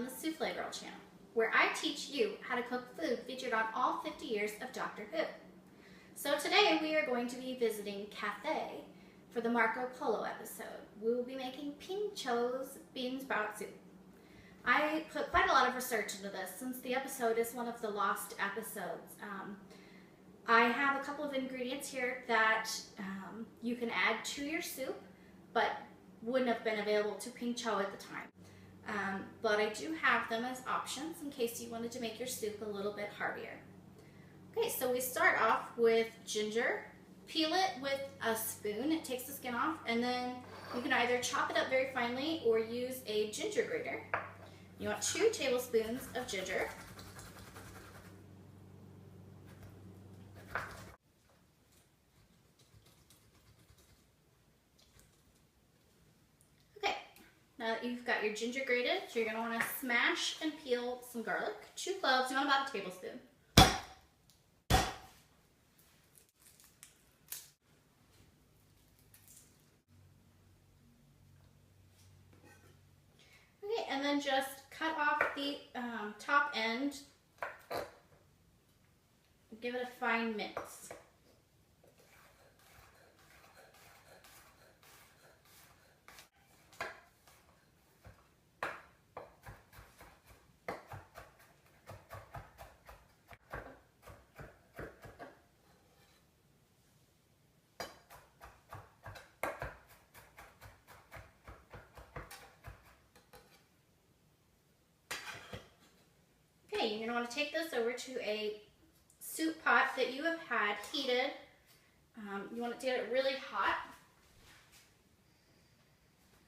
on the Soufflé Girl channel, where I teach you how to cook food featured on all 50 years of Doctor Who. So today we are going to be visiting Cathay for the Marco Polo episode. We will be making Ping-Cho's bean sprout soup. I put quite a lot of research into this since the episode is one of the lost episodes. I have a couple of ingredients here that you can add to your soup, but wouldn't have been available to Ping-Cho at the time. But I do have them as options in case you wanted to make your soup a little bit heartier. Okay, so we start off with ginger. Peel it with a spoon, it takes the skin off, and then you can either chop it up very finely or use a ginger grater. You want 2 tablespoons of ginger. Okay, now that you've got your ginger grated, you're going to want to smash and peel some garlic. 2 cloves, you want about a tablespoon. Okay, and then just cut off the top end and give it a fine mince. You're going to want to take this over to a soup pot that you have had heated. You want to get it really hot.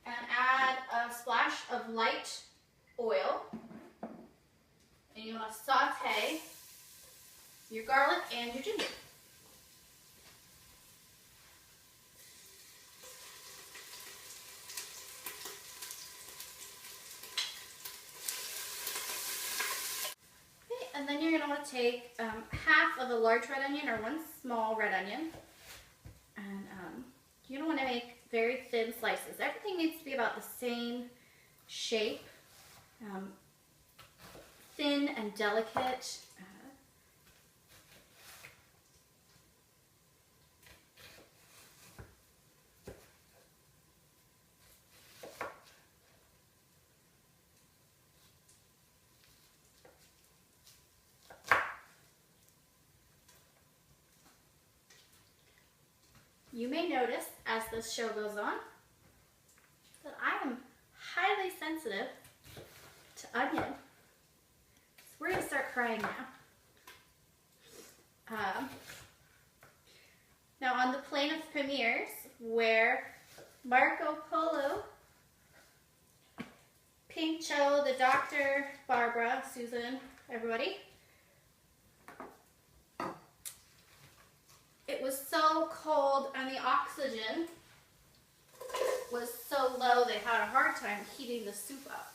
And add a splash of light oil. And you want to saute your garlic and your ginger. And then you're going to want to take half of a large red onion or 1 small red onion. And you're going to want to make very thin slices. Everything needs to be about the same shape. Thin and delicate. You may notice, as this show goes on, that I am highly sensitive to onion. So we're going to start crying now. Now on the plane of premieres, where Marco Polo, Ping-Cho, the doctor, Barbara, Susan, everybody, it was so cold and the oxygen was so low they had a hard time heating the soup up.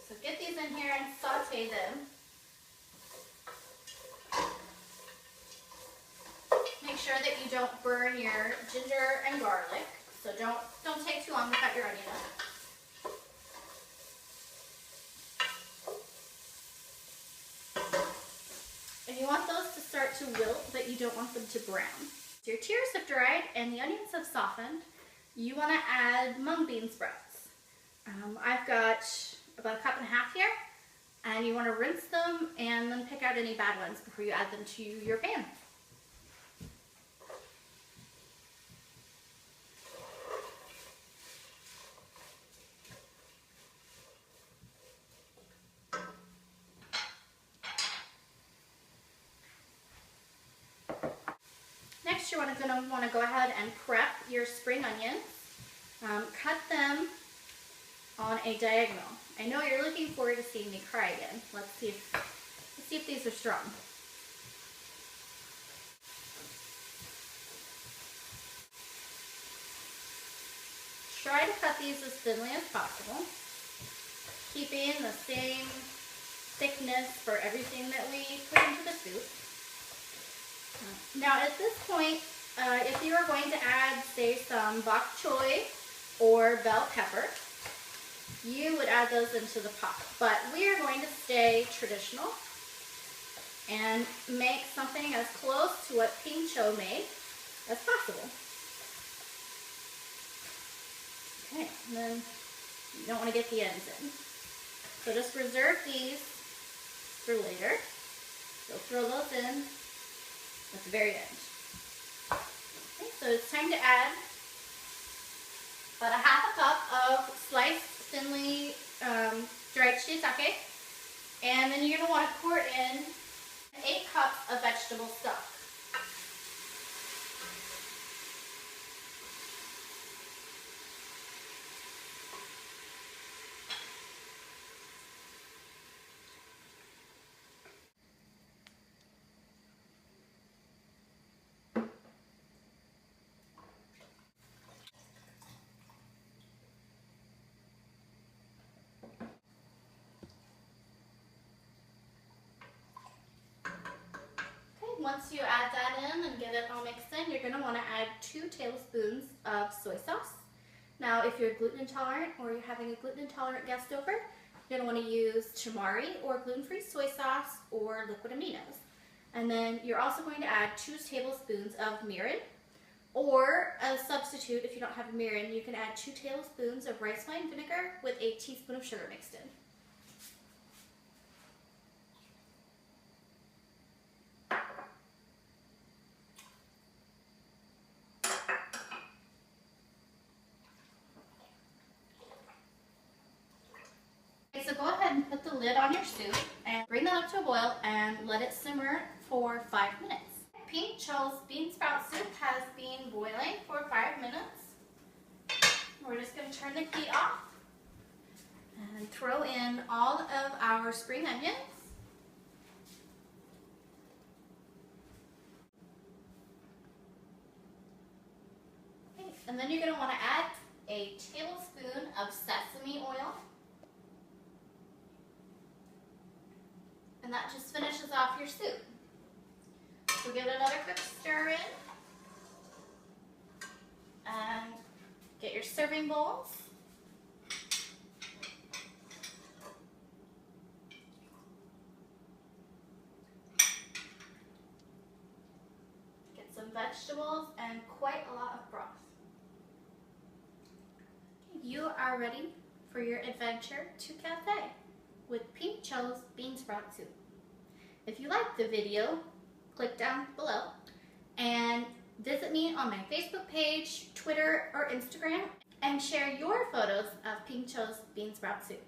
So get these in here and saute them. Make sure that you don't burn your ginger and garlic. So don't take too long to cut your onion up. And you want those to start to wilt, but you don't want them to brown. So your tears have dried and the onions have softened. You want to add mung bean sprouts. I've got about 1.5 cups here, and you want to rinse them and then pick out any bad ones before you add them to your pan. Next, you're going to want to go ahead and prep your spring onions. Cut them on a diagonal. I know you're looking forward to seeing me cry again. Let's see if these are strong. Try to cut these as thinly as possible, keeping the same thickness for everything that we put into the soup. Now at this point, If you are going to add, say, some bok choy or bell pepper, you would add those into the pot. But we are going to stay traditional and make something as close to what Ping-Cho made as possible. Okay, and then you don't want to get the ends in. So just reserve these for later. So throw those in at the very end. Okay, so it's time to add about a half a cup of sliced thinly dried shiitake, and then you're going to want to pour in 8 cups of vegetable stock. Once you add that in and get it all mixed in, you're going to want to add 2 tablespoons of soy sauce. Now, if you're gluten intolerant or you're having a gluten intolerant guest over, you're going to want to use tamari or gluten-free soy sauce or liquid aminos. And then you're also going to add 2 tablespoons of mirin, or a substitute, if you don't have a mirin, you can add 2 tablespoons of rice wine vinegar with a teaspoon of sugar mixed in. So go ahead and put the lid on your soup and bring that up to a boil and let it simmer for 5 minutes. Ping-Cho's bean sprout soup has been boiling for 5 minutes. We're just going to turn the heat off and throw in all of our spring onions. Okay, and then you're going to want to add a tablespoon of sesame oil. And that just finishes off your soup. So give it another quick stir in. And get your serving bowls. Get some vegetables and quite a lot of broth. You are ready for your adventure to Cathay with Ping-Cho's bean sprout soup. If you liked the video, click down below and visit me on my Facebook page, Twitter, or Instagram, and share your photos of Ping-Cho's bean sprout soup.